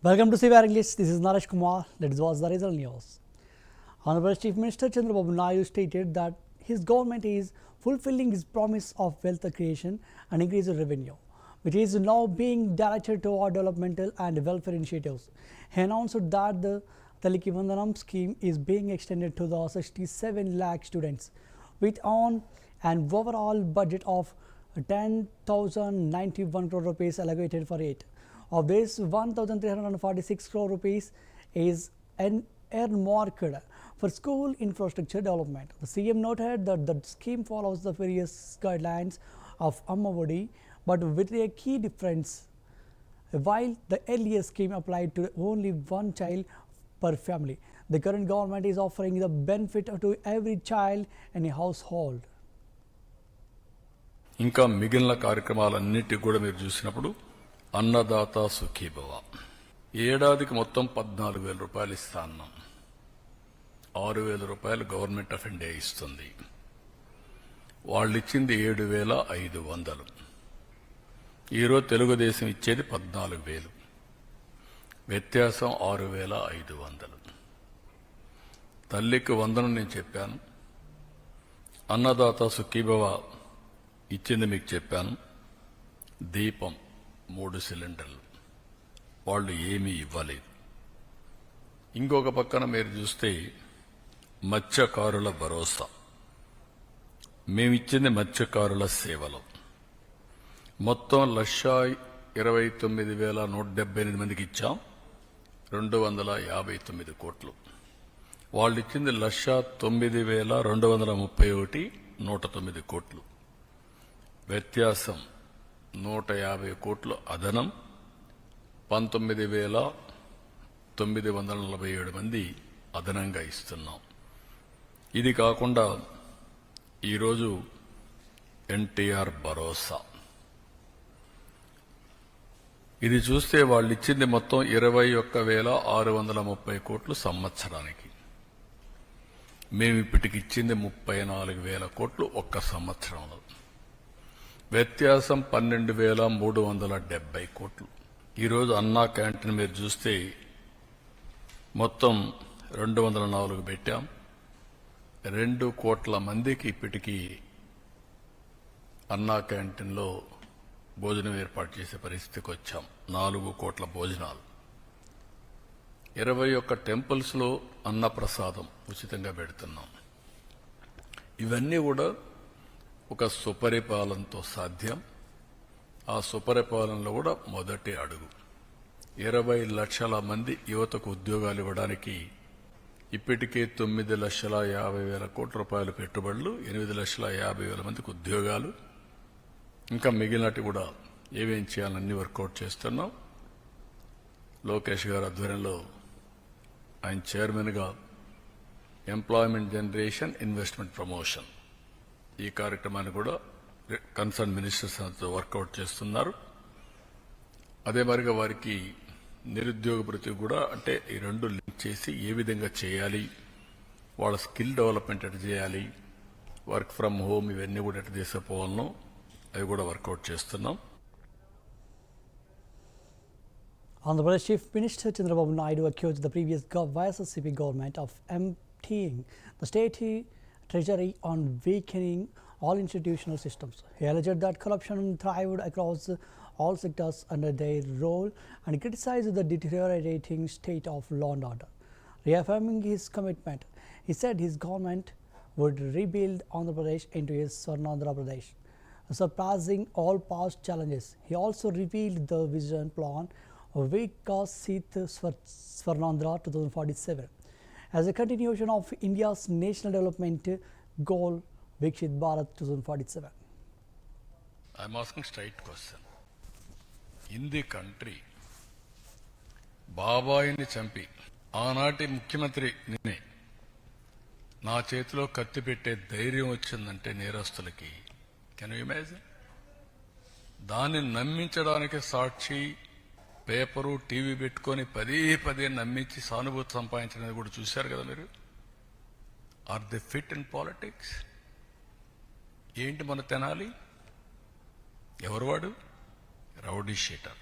Welcome to CVR English. This is Naresh Kumar. Let's watch the result news. Honorable Chief Minister Chandrababu Naidu stated that his government is fulfilling his promise of wealth creation and increased revenue, which is now being directed toward developmental and welfare initiatives. He announced that the Taliki Vandanam scheme is being extended to the 67 lakh students with on an overall budget of 10,091 crore rupees allocated for it. Of this, 1,346 crore rupees is earmarked for school infrastructure development. The CM noted that the scheme follows the various guidelines of Ammavodi, but with a key difference. While the earlier scheme applied to only one child per family, the current government is offering the benefit to every child in a household. ఇంకా మిగిలిన కార్యక్రమాలన్నిటి కూడా మీరు చూసినప్పుడు అన్నదాత సుఖీభవ ఏడాదికి మొత్తం 14,000 రూపాయలు ఇస్తా అన్నాం. 6,000 రూపాయలు గవర్నమెంట్ ఆఫ్ ఇండియా ఇస్తుంది. వాళ్ళు ఇచ్చింది 7,500. ఈరోజు తెలుగుదేశం ఇచ్చేది 14,000. వ్యత్యాసం 6,500. తల్లికి వందనం నేను చెప్పాను. అన్నదాత సుఖీభవ ఇచ్చింది మీకు చెప్పాను. దీపం 3 సిలిండర్లు వాళ్ళు ఏమీ ఇవ్వలేదు. ఇంకొక పక్కన మీరు చూస్తే మత్స్యకారుల భరోసా మేమిచ్చింది మత్స్యకారుల సేవలు మొత్తం 1,29,178 మందికి ఇచ్చాం. 259 కోట్లు. వాళ్ళు ఇచ్చింది 1,09,231 109 కోట్లు. వ్యత్యాసం 150 కోట్లు అదనం. 19,947 మంది అదనంగా ఇస్తున్నాం. ఇది కాకుండా ఈరోజు ఎన్టీఆర్ భరోసా ఇది చూస్తే వాళ్ళు ఇచ్చింది మొత్తం 21,630 కోట్లు సంవత్సరానికి. మేము ఇప్పటికి ఇచ్చింది 34,000 కోట్లు ఒక్క సంవత్సరంలో. వ్యత్యాసం 12,370 కోట్లు. ఈరోజు అన్నా క్యాంటీన్ మీరు చూస్తే మొత్తం 204 పెట్టాం. 2 కోట్ల మందికి ఇప్పటికీ అన్నా క్యాంటీన్లో భోజనం ఏర్పాటు చేసే పరిస్థితికి వచ్చాం. 4 కోట్ల భోజనాలు. 21 టెంపుల్స్లో అన్నప్రసాదం ఉచితంగా పెడుతున్నాం. ఇవన్నీ కూడా ఒక సుపరిపాలనతో సాధ్యం. ఆ సుపరిపాలనలో కూడా మొదటి అడుగు. 20 లక్షల మంది యువతకు ఉద్యోగాలు ఇవ్వడానికి ఇప్పటికే 9,50,000 కోట్ల రూపాయల పెట్టుబడులు, 8,50,000 మందికి ఉద్యోగాలు. ఇంకా మిగిలినట్టు కూడా ఏమేం చేయాలన్నీ వర్కౌట్ చేస్తున్నాం. లోకేష్ గారి ఆధ్వర్యంలో ఆయన చైర్మన్గా ఎంప్లాయ్మెంట్ జనరేషన్ ఇన్వెస్ట్మెంట్ ప్రమోషన్ ఈ కార్యక్రమాన్ని కూడా కన్సర్న్ మినిస్టర్స్ వర్కౌట్ చేస్తున్నారు. అదే మరిగా వారికి నిరుద్యోగ భృతి కూడా అంటే ఈ రెండు లింక్ చేసి ఏ విధంగా చేయాలి, వాళ్ళ స్కిల్ డెవలప్మెంట్ ఎట్లా చేయాలి, వర్క్ ఫ్రమ్ హోమ్ ఇవన్నీ కూడా ఎట్లా తీసుకుపోవాలనో అవి కూడా వర్కౌట్ చేస్తున్నాం. Honorable Chief Minister Chandrababu Naidu accused the previous YSSCP government of emptying the state treasury on weakening all institutional systems. He alleged that corruption thrived across all sectors under their role and criticized the deteriorating state of law and order. Reaffirming his commitment, he said his government would rebuild Andhra Pradesh into a Swarnandhra Pradesh, surpassing all past challenges. He also revealed the vision plan of Vikasit Swarnandhra 2047 as a continuation of India's national development goal Viksit Bharat 2047. I am asking straight question. In the country, బాబాయిని చంపి ఆనాటి ముఖ్యమంత్రి నిన్నే నా చేతిలో కత్తి పెట్టే ధైర్యం వచ్చిందంటే నేరస్తులకి, కెన్ యూ ఇమాజిన్? దాన్ని నమ్మించడానికి సాక్షి పేపరు టీవీ పెట్టుకొని పదే నమ్మించి సానుభూతి సంపాదించినది కూడా చూశారు కదా మీరు. Are the fit in politics? ఏంటి మన తెనాలి? ఎవరు వాడు? Rowdy sheeter.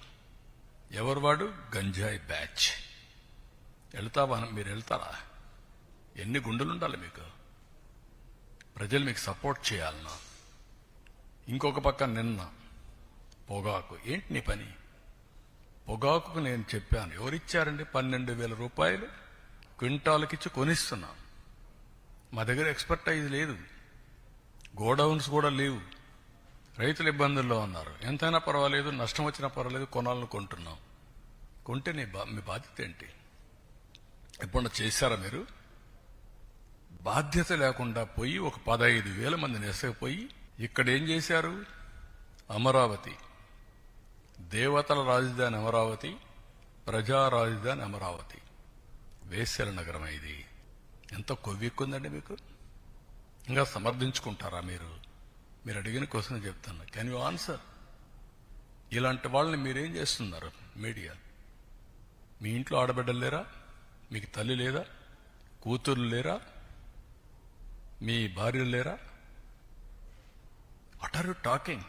ఎవరు వాడు? గంజాయి బ్యాచ్. వెళ్తావా? మీరు వెళ్తారా? ఎన్ని గుండెలు ఉండాలి మీకు? ప్రజలు మీకు సపోర్ట్ చేయాలన్నా. ఇంకొక పక్క నిన్న పొగాకు. ఏంటి నీ పని? పొగాకుకు నేను చెప్పాను, ఎవరిచ్చారండి? 12,000 రూపాయలు క్వింటాలకిచ్చి కొనిస్తున్నా. మా దగ్గర ఎక్స్పర్టైజ్ లేదు, గోడౌన్స్ కూడా లేవు, రైతులు ఇబ్బందుల్లో ఉన్నారు. ఎంతైనా పర్వాలేదు, నష్టం వచ్చినా పర్వాలేదు, కొనాలని కొంటున్నాం. కొంటే మీ బాధ్యత ఏంటి? ఎప్పుడన్నా చేశారా మీరు? బాధ్యత లేకుండా పోయి ఒక 15,000 మందిని ఎసకపోయి ఇక్కడ ఏం చేశారు? అమరావతి, దేవతల రాజధాని అమరావతి, ప్రజా రాజధాని అమరావతి, వేశ్యల నగరం. ఇది ఎంత కొవ్వెక్కుందండి మీకు? ఇంకా సమర్థించుకుంటారా మీరు? మీరు అడిగిన క్వశ్చన్ చెప్తాను. Can you answer? ఇలాంటి వాళ్ళని మీరేం చేస్తున్నారు? మీడియా. మీ ఇంట్లో ఆడబిడ్డలు లేరా? మీకు తల్లి లేదా? కూతుర్లు లేరా? మీ భార్యలు లేరా? What are you talking?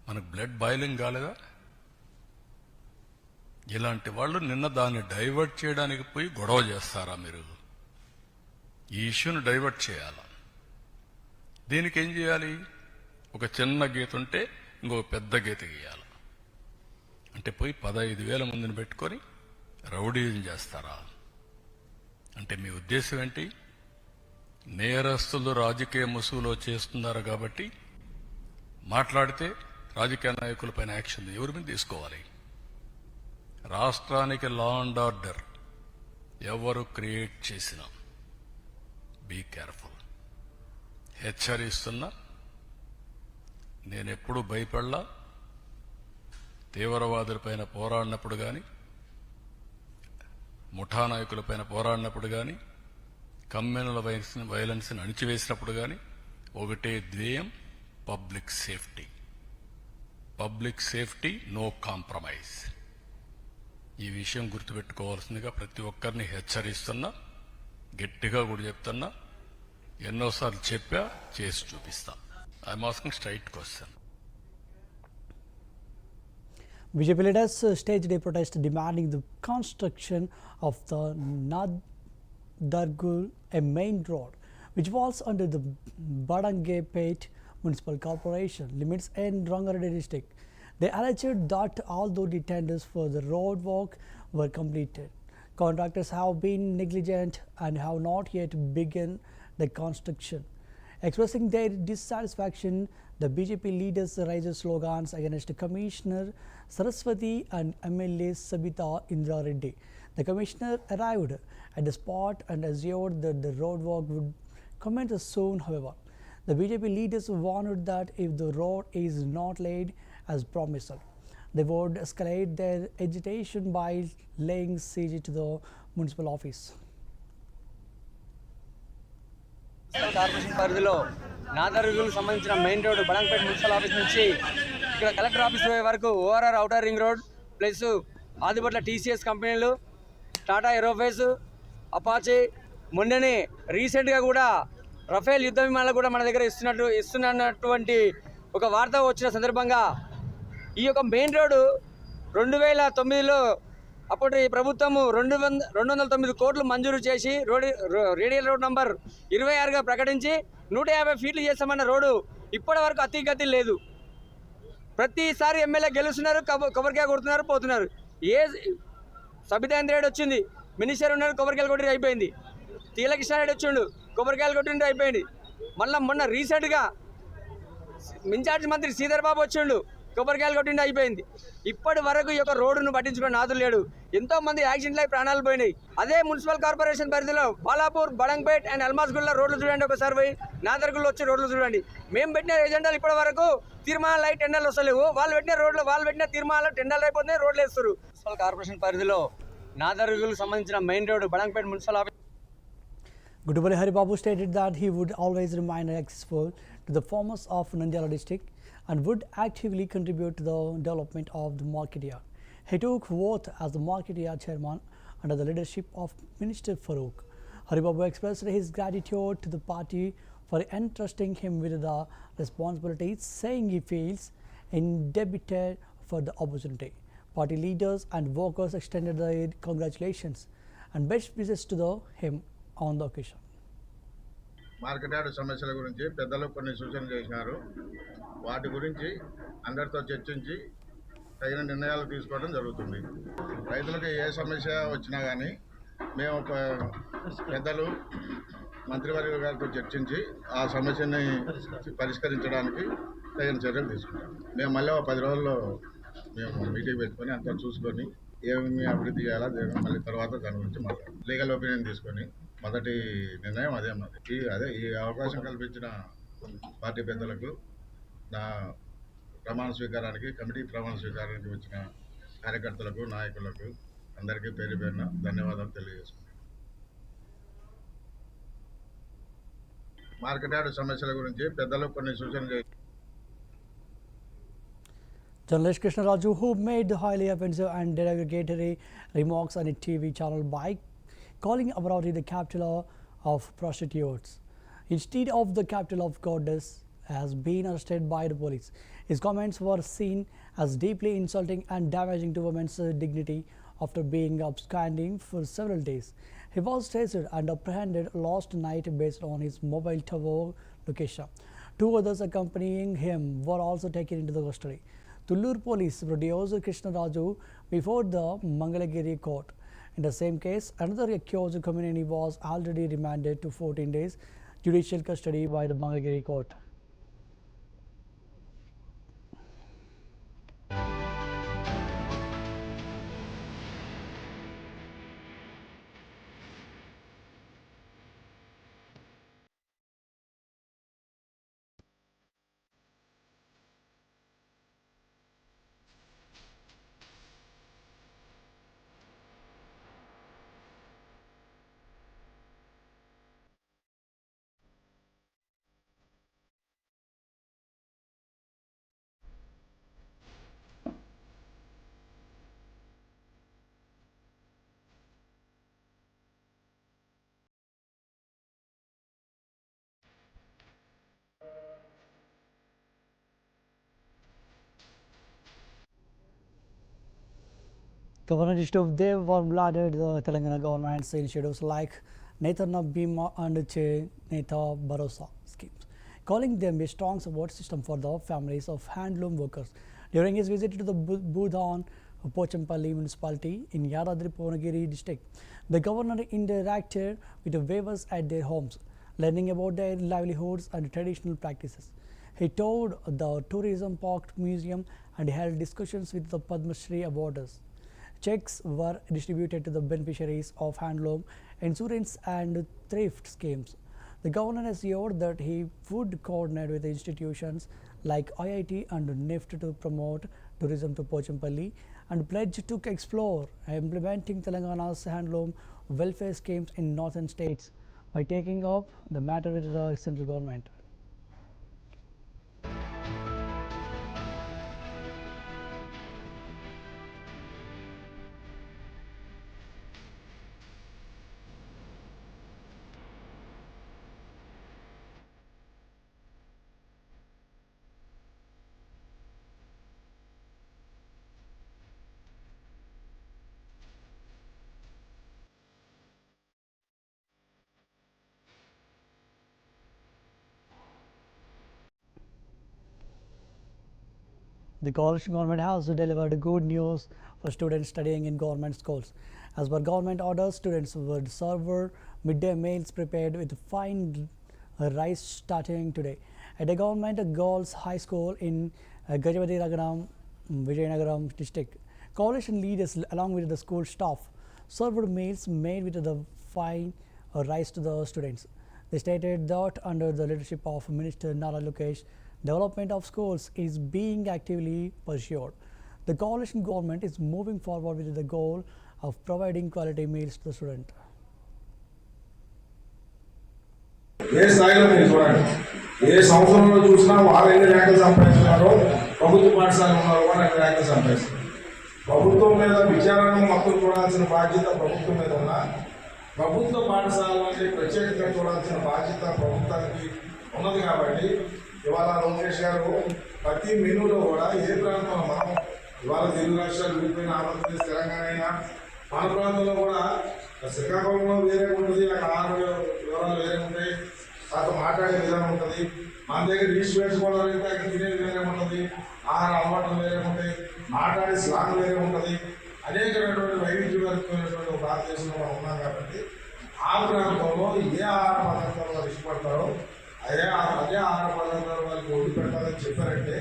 మనకు బ్లడ్ బాయిలింగ్ కాలేదా? ఇలాంటి వాళ్ళు నిన్న దాన్ని డైవర్ట్ చేయడానికి పోయి గొడవ చేస్తారా మీరు? ఈ ఇష్యూను డైవర్ట్ చేయాలా? దీనికి ఏం చేయాలి? ఒక చిన్న గీత ఉంటే ఇంకొక పెద్ద గీత గీయాలి. అంటే పోయి 15,000 మందిని పెట్టుకొని రౌడీజం చేస్తారా? అంటే మీ ఉద్దేశం ఏంటి? నేరస్తులు రాజకీయ ముసుగులో చేస్తున్నారు కాబట్టి మాట్లాడితే రాజకీయ నాయకులపైన యాక్షన్ ఎవరి మీద తీసుకోవాలి? రాష్ట్రానికి లా అండ్ ఆర్డర్ ఎవరు క్రియేట్ చేసినా బీ కేర్ఫుల్. హెచ్చరిస్తున్నా. నేనెప్పుడు భయపడలా. తీవ్రవాదులపైన పోరాడినప్పుడు కానీ, ముఠా నాయకులపైన పోరాడినప్పుడు కానీ, కమ్యూనల్ వైలెన్స్ని అణిచివేసినప్పుడు కానీ ఒకటే ధ్యేయం, public safety. Public safety, no compromise. ఈ విషయం గుర్తుపెట్టుకోవాల్సిందిగా ప్రతి ఒక్కరిని హెచ్చరిస్తున్నా. గట్టిగా కూడా చెప్తున్నా. ఎన్నోసార్లు చెప్పా, చేసి చూపిస్తా. I'm asking straight question. BJP leaders staged a protest demanding the construction of the Nadargul, a main road which falls under the Badangepet Municipal Corporation limits in Rangareddy district. They alleged that although the tenders for the road work were completed, contractors have been negligent and have not yet begun the construction. Expressing their dissatisfaction, the BJP leaders raised slogans against Commissioner Saraswati and MLA Sabita Indra Reddy. The commissioner arrived at the spot and assured that the road work would commence soon. However, the BJP leaders warned that if the road is not laid as promised, they would escalate their agitation by laying siege to the municipal office. Corporation పరిధిలో నాదర్గులకు సంబంధించిన main road Badangpet municipal office నుంచి ఇక్కడ collector office పోయే వరకు ORR outer ring road plus Adibatla TCS కంపెనీలు, Tata ఏరోఫేస్, Apache, మొన్ననే రీసెంట్గా కూడా రఫేల్ యుద్ధ విమానాలు కూడా మన దగ్గర ఇస్తున్నటువంటి ఒక వార్త వచ్చిన సందర్భంగా ఈ యొక్క మెయిన్ రోడ్డు 2009లో అప్పటి ప్రభుత్వము 209 కోట్లు మంజూరు చేసి రేడియల్ రోడ్ నంబర్ 26గా ప్రకటించి 150 ఫీట్లు చేస్తామన్న రోడ్డు ఇప్పటి వరకు అతిగతి లేదు. ప్రతిసారి ఎమ్మెల్యే గెలుస్తున్నారు, కొబ్బరికాయ కొడుతున్నారు, పోతున్నారు. సబితా ఇంద్ర రెడ్డి వచ్చింది, మినిస్టర్ ఉన్నారు, కొబ్బరికాయలు కొట్టి అయిపోయింది. తీలకృష్ణారెడ్డి వచ్చిండు, కొబ్బరికాయలు కొట్టిండు, అయిపోయింది. మళ్ళీ మొన్న రీసెంట్గా ఇన్ఛార్జ్ మంత్రి శ్రీధర్ బాబు వచ్చిండు, కొబ్బరికాయలు కొట్టిండి, అయిపోయింది. ఇప్పటి వరకు ఈ యొక్క రోడ్డును పట్టించుకునే నాదులు లేడు. ఎంతో మంది యాక్సిడెంట్లు అయి ప్రాణాలు పోయినాయి. అదే మున్సిపల్ కార్పొరేషన్ పరిధిలో బాలాపూర్, బడంగపేట్ అండ్ అల్మాస్గుల్లో రోడ్లు చూడండి, ఒకసారి పోయి నాదర్గుల్లో వచ్చి రోడ్లు చూడండి. మేము పెట్టిన ఎజెండాలు ఇప్పటి వరకు తీర్మానాలు అయి టెండర్లు వస్తలేవు. వాళ్ళు పెట్టిన రోడ్లు, వాళ్ళు పెట్టిన తీర్మానాలు టెండర్లు అయిపోతున్నాయి, రోడ్లు వేస్తారు. మున్సిపల్ కార్పొరేషన్ పరిధిలో నాదర్గులకు సంబంధించిన main road Badangpet municipal office. Gudubari Haribabu stated that he would always remain accessible to the farmers of Nandyala district and would actively contribute to the development of the market yard. He took oath as the market yard chairman under the leadership of Minister Farooq. Haribabu expressed his gratitude to the party for entrusting him with the responsibilities, saying he feels indebted for the opportunity. Party leaders and workers extended their congratulations and best wishes to him on the occasion. Market yard సమస్యల గురించి పెద్దలు కొన్ని సూచనలు చేశారు. వాటి గురించి అందరితో చర్చించి తగిన నిర్ణయాలు తీసుకోవడం జరుగుతుంది. రైతులకు ఏ సమస్య వచ్చినా కానీ మేము పెద్దలు మంత్రివర్యుల గారితో చర్చించి ఆ సమస్యని పరిష్కరించడానికి తగిన చర్యలు తీసుకుంటాం. మేము మళ్ళీ 10 రోజుల్లో మేము మీటింగ్ పెట్టుకొని అంతా చూసుకొని ఏమి అభివృద్ధి చేయాలా మళ్ళీ తర్వాత దాని గురించి మాట్లాడాలి. లీగల్ ఒపీనియన్ తీసుకొని మొదటి నిర్ణయం అదే మాది. ఈ అవకాశం కల్పించిన పార్టీ పెద్దలకు, నా ప్రమాణ స్వీకారానికి, కమిటీ ప్రమాణ స్వీకారానికి వచ్చిన కార్యకర్తలకు, నాయకులకు అందరికీ పేరు పేరున ధన్యవాదాలు తెలియజేసుకుంటాను. మార్కెట్ యార్డ్ సమస్యల గురించి పెద్దలు కొన్ని సూచనలు చేశారు. Journalist Krishna Raju, who made the highly offensive and derogatory remarks on a TV channel by calling Amaravati the capital of prostitutes instead of the capital of goddess, has been arrested by the police. His comments were seen as deeply insulting and damaging to women's dignity after being absconding for several days. He was traced and apprehended last night based on his mobile tower location. 2 others accompanying him were also taken into the custody. Tullur police produced Krishna Raju before the Mangalagiri court. In the same case, another accused community was already remanded to 14 days judicial custody by the Mangalagiri court. Governor Dev lauded the Telangana government's initiatives like Netana Bima and Neta Bharosa schemes, calling them a strong support system for the families of handloom workers. During his visit to the Budhan Pochampalli municipality in Yadadri Bhuvanagiri district, the governor interacted with the weavers at their homes, learning about their livelihoods and traditional practices. He toured the tourism park museum and held discussions with the Padma Shri awarders. Checks were distributed to the beneficiaries of handloom insurance and thrift schemes. The governor assured that he would coordinate with institutions like IIT and NIFT to promote tourism to Pochampalli and pledged to explore implementing Telangana's handloom welfare schemes in northern states by taking up the matter with the central government. The coalition government has delivered good news for students studying in government schools. As per government orders, students would serve midday meals prepared with fine rice starting today. At a government girls high school in Gajavati Ragaram, Vijayanagaram district, coalition leaders along with the school staff served meals made with the fine rice to the students. They stated that under the leadership of Minister Nara Lokesh, development of schools is being actively pursued. The coalition government is moving forward with the goal of providing quality meals to the student. ఏ స్థాయిలో మీరు చూడండి, ఏ సంవత్సరంలో చూసినా వాళ్ళు ఎన్ని ర్యాంకులు సంపాదిస్తున్నారో ప్రభుత్వ పాఠశాల ఉన్నారు కూడా అన్ని ర్యాంకులు సంపాదిస్తున్నారు. ప్రభుత్వం మీద విచారణ మొత్తం చూడాల్సిన బాధ్యత ప్రభుత్వం మీద ఉన్న ప్రభుత్వ పాఠశాలని ప్రత్యేకంగా చూడాల్సిన బాధ్యత ప్రభుత్వానికి ఉన్నది. కాబట్టి ఇవాళ లోకేష్ గారు ప్రతి మెనూలో కూడా ఏ ప్రాంతంలో మనం ఇవాళ తెలుగు రాష్ట్రాలు విడిపోయిన ఆంధ్రప్రదేశ్ తెలంగాణ అయినా మన ప్రాంతంలో కూడా శ్రీకాకుళంలో వేరే ఉంటుంది, అక్కడ ఆహార వివరాలు వేరే ఉంటాయి, కాస్త మాట్లాడే విధానం ఉంటుంది. మన దగ్గర డిష్ వేసుకోవడం అయితే అక్కడ తినేది వేరే ఉంటుంది, ఆహార అలవాట్లు వేరే ఉంటాయి, మాట్లాడే స్లాంగ్ వేరే ఉంటుంది. అనేకమైనటువంటి వైవిధ్యమైనటువంటి భారతదేశంలో మనం ఉన్నాం కాబట్టి ఆ ప్రాంతంలో ఏ ఆహార పదార్థాలు వారు ఇష్టపడతారో అదే ఆహార పదార్థాలు వాళ్ళకి ఒడి పెట్టాలని చెప్పారంటే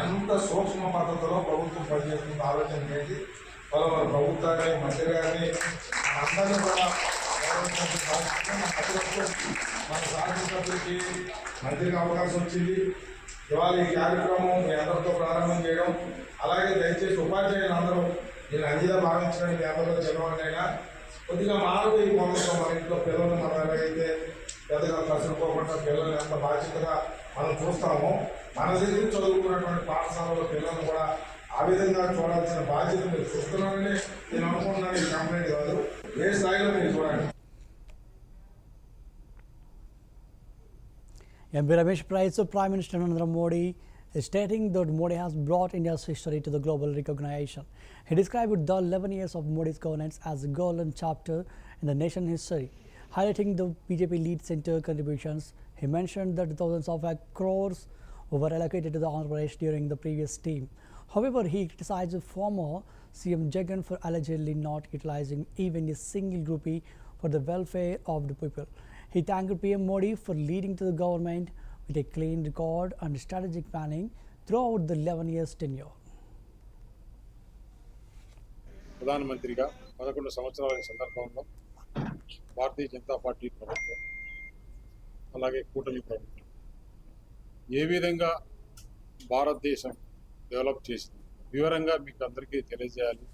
ఎంత సూక్ష్మ పద్ధతిలో ప్రభుత్వం పనిచేస్తుందో ఆలోచన చేసి వాళ్ళ ప్రభుత్వాన్ని మంత్రి గారిని అందరినీ కూడా మన శాసనసభ్యులకి మంత్రికి అవకాశం వచ్చింది. ఇవాళ ఈ కార్యక్రమం మీ అందరితో ప్రారంభం చేయడం, అలాగే దయచేసి ఉపాధ్యాయులు అందరూ నేను అందిగా భావించడానికి అందరిలో చదవాలైనా కొద్దిగా మానవ ఈ మొదలుతో మన ఇంట్లో పిల్లలు మనం ఎలాగైతే పెద్దగా కసురుకోకుండా పిల్లల్ని ఎంత బాధ్యతగా మనం చూస్తామో మన దగ్గర చదువుకున్నటువంటి పాఠశాలలో పిల్లలు కూడా ఆ విధంగా చూడాల్సిన బాధ్యత మీరు చూస్తున్నారని నేను అనుకుంటున్నాను. ఈ కంప్లైంట్ కాదు, ఏ స్థాయిలో మీరు చూడండి. MP Ramesh praised Prime Minister Narendra Modi, stating that Modi has brought India's history to the global recognition. He described the 11 years of Modi's governance as a golden chapter in the nation's history. Highlighting the BJP lead center contributions, he mentioned that thousands of crores were allocated to the Andhra Pradesh during the previous team. However, he criticized former CM Jagan for allegedly not utilizing even a single rupee for the welfare of the people. He thanked PM Modi for leading to the government with a clean record and strategic planning throughout the 11 years tenure. ప్రధానమంత్రిగా 11 సంవత్సరాల సందర్భంలో Bharatiya Janata party ప్రభుత్వం అలాగే కూటమి ప్రభుత్వం ఏ విధంగా భారతదేశం develop చేసింది వివరంగా మీకు అందరికీ తెలియజేయాలి.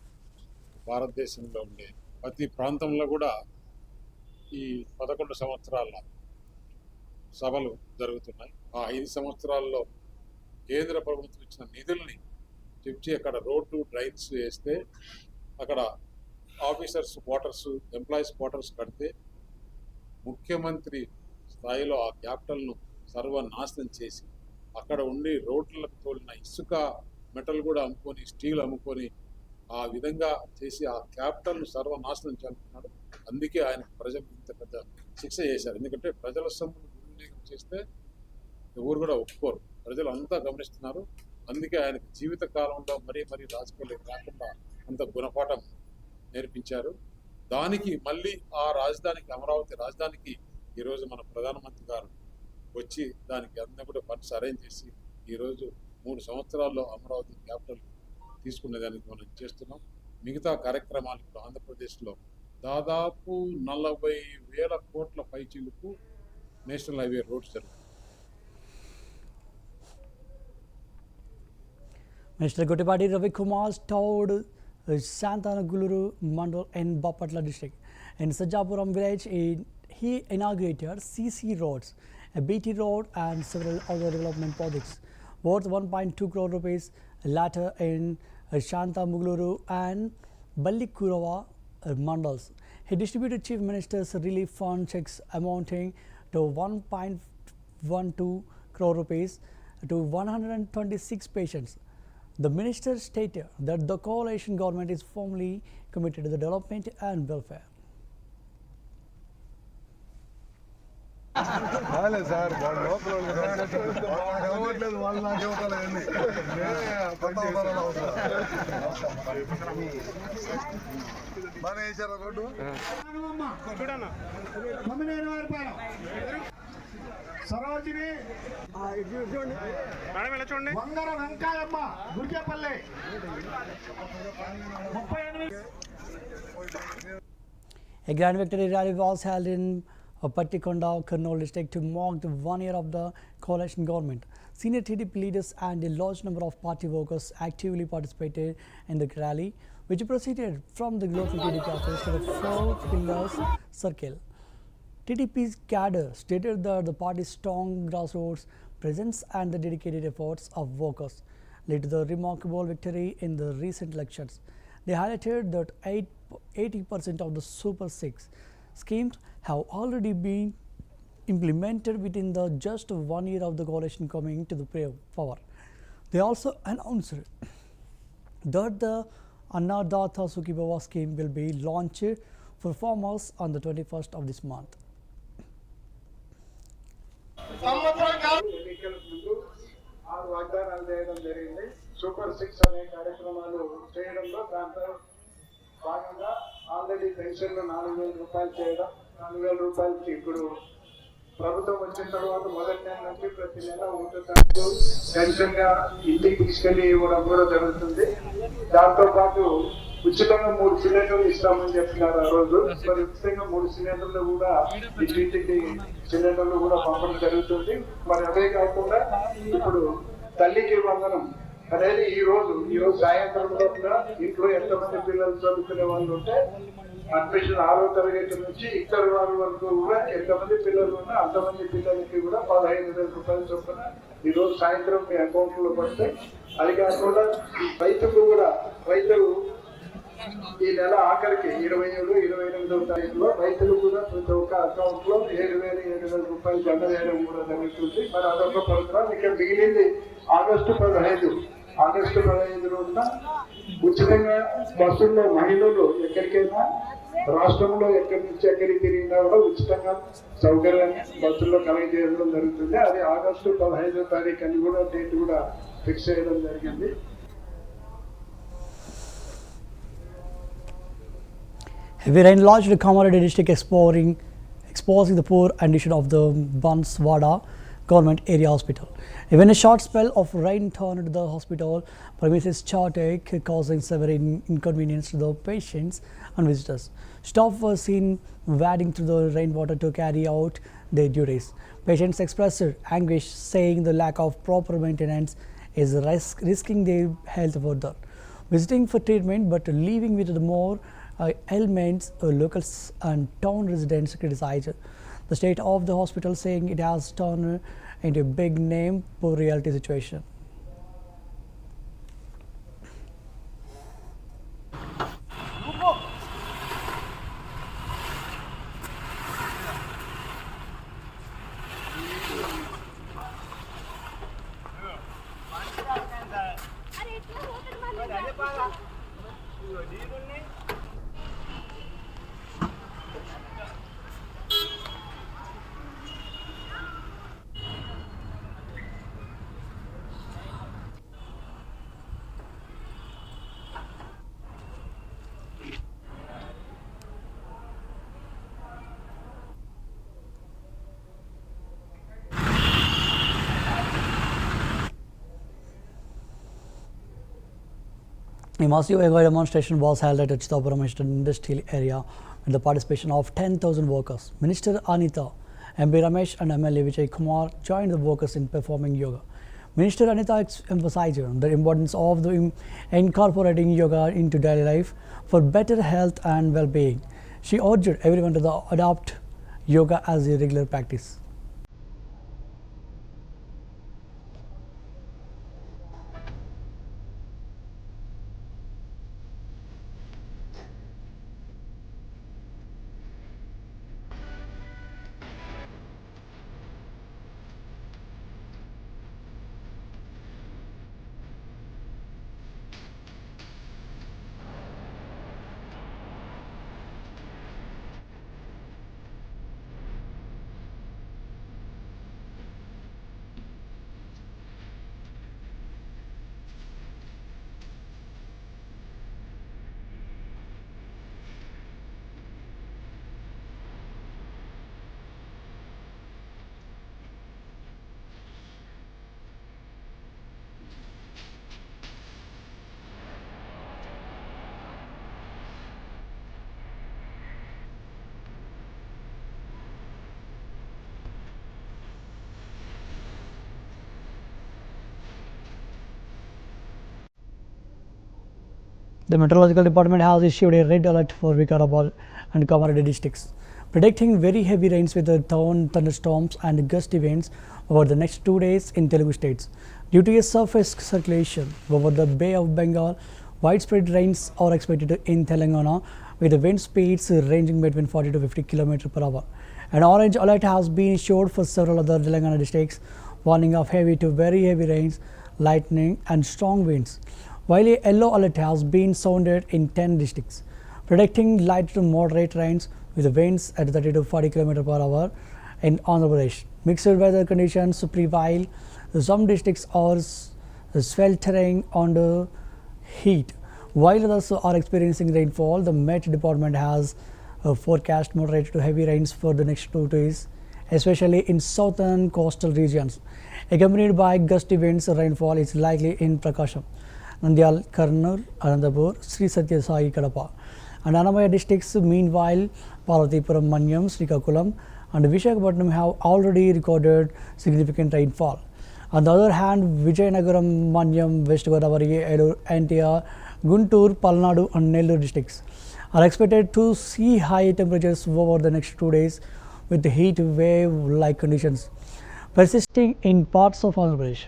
భారతదేశంలో ఉండే ప్రతి ప్రాంతంలో కూడా ఈ 11 సంవత్సరాల సభలు జరుగుతున్నాయి. ఆ 5 సంవత్సరాల్లో కేంద్ర ప్రభుత్వం ఇచ్చిన నిధుల్ని తెచ్చి అక్కడ రోడ్డు డ్రైన్స్ వేస్తే, అక్కడ ఆఫీసర్స్ క్వార్టర్స్, ఎంప్లాయీస్ క్వార్టర్స్ కడితే ముఖ్యమంత్రి స్థాయిలో ఆ క్యాపిటల్ను సర్వనాశనం చేసి అక్కడ ఉండి రోడ్లకు తోలిన ఇసుక, మెటల్ కూడా అమ్ముకొని, స్టీల్ అమ్ముకొని ఆ విధంగా చేసి ఆ క్యాపిటల్ను సర్వనాశనం చేస్తున్నాడు. అందుకే ఆయన ప్రజలు ఇంత పెద్ద శిక్ష చేశారు. ఎందుకంటే ప్రజల సొమ్మును దుర్వినియోగం చేస్తే ఎవరు కూడా ఒప్పుకోరు, ప్రజలు అంతా గమనిస్తున్నారు. అందుకే ఆయనకు జీవిత కాలంలో మరీ రాజకీయాలకు రాకుండా అంత గుణపాఠం నేర్పించారు. దానికి మళ్ళీ ఆ రాజధానికి, అమరావతి రాజధానికి ఈరోజు మన ప్రధానమంత్రి గారు వచ్చి దానికి అన్నీ కూడా ఫండ్స్ అరేంజ్ చేసి ఈరోజు 3 సంవత్సరాల్లో అమరావతి క్యాపిటల్ తీసుకునేదానికి మనం చేస్తున్నాం. మిగతా కార్యక్రమాలు ఇప్పుడు ఆంధ్రప్రదేశ్లో దాదాపు 40,000 కోట్ల పైచీలకు నేషనల్ హైవే రోడ్స్ జరుగుతాయి. Mr. Gottipati Ravikumar toured Santanaguluru Mandal in Bapatla district. In Sajapuram village, he inaugurated CC roads, a BT road and several other development projects worth 1.2 crore rupees. Later in Shantamuguluru and Ballikurava mandals, he distributed Chief Minister's relief fund checks amounting to 1.12 crore rupees to 126 patients. The minister stated that the coalition government is firmly committed to the development and welfare. Sir వాళ్ళ లోపల వాళ్ళు నాకు ఇవ్వలేదండి. బాగా వేసారా road Sarojini చూడండి, Vangara Venkayamma గురికేపల్లి 38. A grand victory rally was held in Pattikonda, Kurnool district to mark the 1 year of the coalition government. Senior TDP leaders and a large number of party workers actively participated in the rally, which proceeded from the local TDP office to the 4 Pillars Circle. TDP's cadre stated that the party's strong grassroots presence and the dedicated efforts of workers led to the remarkable victory in the recent elections. They highlighted that 80% of the Super 6 schemes have already been implemented within the just 1 year of the coalition coming to the power. They also announced Third, the Annadaata Sukhibhava scheme will be launched for farmers on the 21st of this month. ఎన్నికల ముందు 6 వాగ్దానాలు చేయడం జరిగింది. Super 6 అనే కార్యక్రమాలు చేయడంలో దాంట్లో భాగంగా ఆల్రెడీ పెన్షన్లు 4,000 రూపాయలు చేయడం, 4,000 రూపాయలకి ఇప్పుడు ప్రభుత్వం వచ్చిన తర్వాత మొదటి నెల నుంచి ప్రతి నెల ఒకటో పెన్షన్ గా ఇంటికి తీసుకెళ్లి ఇవ్వడం కూడా జరుగుతుంది. దాంతో పాటు ఉచితంగా 3 సిలిండర్లు ఇస్తామని చెప్పినారు ఆ రోజు. మరి ఉచితంగా 3 సిలిండర్లు కూడా ఇంటింటికి సిలిండర్లు కూడా పంపడం జరుగుతుంది. మరి అదే కాకుండా ఇప్పుడు తల్లికి వందనం అనేది ఈ రోజు సాయంత్రం లోపల ఇంట్లో ఎంతమంది పిల్లలు చదువుకునే వాళ్ళు ఉంటే అడ్మిషన్ 6వ తరగతి నుంచి ఇంటర్ వారి వరకు కూడా ఎంతమంది పిల్లలు ఉన్నా అంతమంది పిల్లలకి కూడా 15,000 రూపాయలు చొప్పున ఈ రోజు సాయంత్రం మీ అకౌంట్ లో పడతాయి. అది కాకుండా రైతులు ఈ నెల ఆఖరికి 27, 28వ తారీఖులో రైతులు కూడా ప్రతి ఒక్క అకౌంట్ లో 7,700 రూపాయలు జమ చేయడం కూడా జరుగుతుంది. మరి అదొక ప్రోగ్రాం. ఇక మిగిలింది ఆగస్టు 15 రోజున ఉచితంగా బస్సుల్లో మహిళలు ఎక్కడికైనా రాష్ట్రంలో ఎక్కడి నుంచి ఎక్కడికి తిరిగినా కూడా ఉచితంగా సౌకర్యాన్ని బస్సుల్లో కలగజేయడం జరుగుతుంది. అది ఆగస్టు 15వ తారీఖు అని కూడా డేట్ కూడా ఫిక్స్ చేయడం జరిగింది. Heavy rain lodged in Kamaradi district exposing the poor condition of the Banswada government area hospital. Even a short spell of rain turned the hospital premises chaotic, causing severe inconvenience to the patients and visitors. Staff were seen wading through the rainwater to carry out their duties. Patients expressed anguish, saying the lack of proper maintenance is risking their health further. Visiting for treatment but leaving with the more ailments, locals and town residents criticized the state of the hospital, saying it has turned into a big name for reality situation. A massive ego demonstration was held at Chitapura industrial area with the participation of 10,000 workers. Minister Anita, MP Ramesh and MLA Vijay Kumar joined the workers in performing yoga. Minister Anita emphasized the importance of incorporating yoga into daily life for better health and well-being. She urged everyone to adopt yoga as a regular practice. The Meteorological Department has issued a red alert for Vikarabad and Kamaradi districts, predicting very heavy rains with thunderstorms and gusty winds over the next 2 days in Telugu states. Due to a surface circulation over the Bay of Bengal, widespread rains are expected in Telangana with the wind speeds ranging between 40 to 50 km per hour. An orange alert has been issued for several other Telangana districts, warning of heavy to very heavy rains, lightning and strong winds. while a yellow alert has been sounded in 10 districts, predicting light to moderate rains with winds at 30 to 40 km per hour in Andhra Pradesh. Mixed weather conditions prevail. Some districts are sweltering under heat, while others are experiencing rainfall. The Met Department has forecast moderate to heavy rains for the next 2 days, especially in southern coastal regions, accompanied by gusty winds. Rainfall is likely in Prakasham, Nandyal, Karnool, Anandapur, Sri Satya Sai Kadapa, and Annamaya districts. Meanwhile, Parvatipuram, Manyam, Srikakulam, and Visakhapatnam have already recorded significant rainfall. On the other hand, Vijayanagaram, Manyam, West Godavari, Elur, NTR, Guntur, Palnadu, and Nellore districts are expected to see high temperatures over the next 2 days, with heat wave-like conditions persisting in parts of Andhra Pradesh.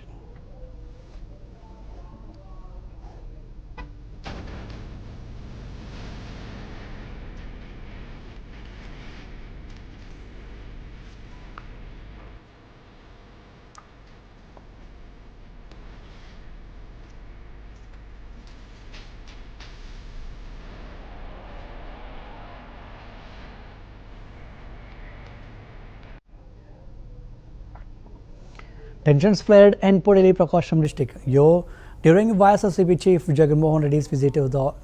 Tensions flared in Podeli Prakasham district. During YSRCP Chief Jagan Mohan Reddy's visit to the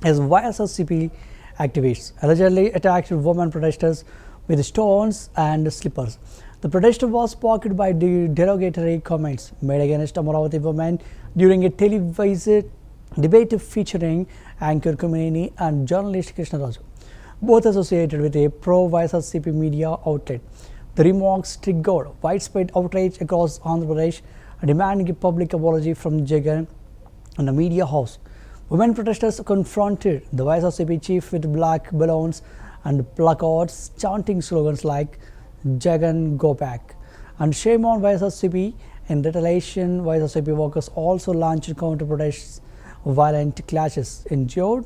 as YSRCP activists allegedly attacked women protesters with stones and slippers. The protest was sparked by the derogatory comments made against Amaravati women during a televised debate featuring anchor Kumineni and journalist Krishna Raju, both associated with a pro-YSRCP media outlet. The remarks triggered widespread outrage across Andhra Pradesh, demanding a public apology from Jagan and the media house. Women protesters confronted the YSRCP chief with black balloons and placards chanting slogans like "Jagan go back" and "Shame on YSRCP." In retaliation, YSRCP workers also launched counter-protests. Violent clashes injuring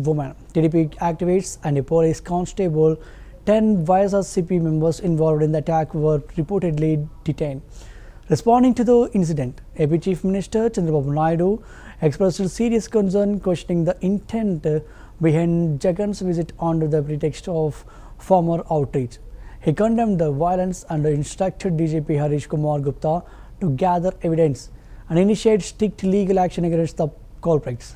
women, TDP activists, and a police constable. 10 YSRCP members involved in the attack were reportedly detained. Responding to the incident, AP Chief Minister Chandrababu Naidu expressed serious concern, questioning the intent behind Jagan's visit under the pretext of former outreach. He condemned the violence and instructed DGP Harish Kumar Gupta to gather evidence and initiate strict legal action against the culprits.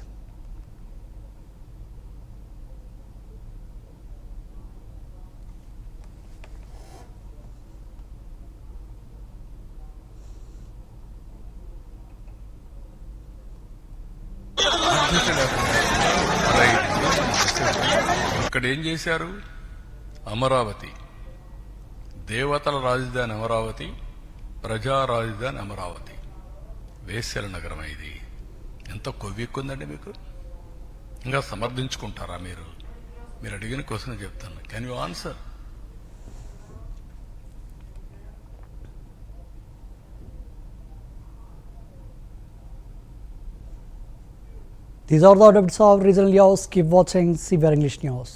ఇక్కడ ఏం చేశారు? అమరావతి, దేవతల రాజధాని అమరావతి, ప్రజా రాజధాని అమరావతి, వేశ్యల నగరం. ఇది ఎంత కొవ్వెక్కుందండి మీకు? ఇంకా సమర్థించుకుంటారా మీరు? మీరు అడిగిన క్వశ్చన్ చెప్తాను. Can you answer? These are the updates of regional news. Keep watching CVR English News.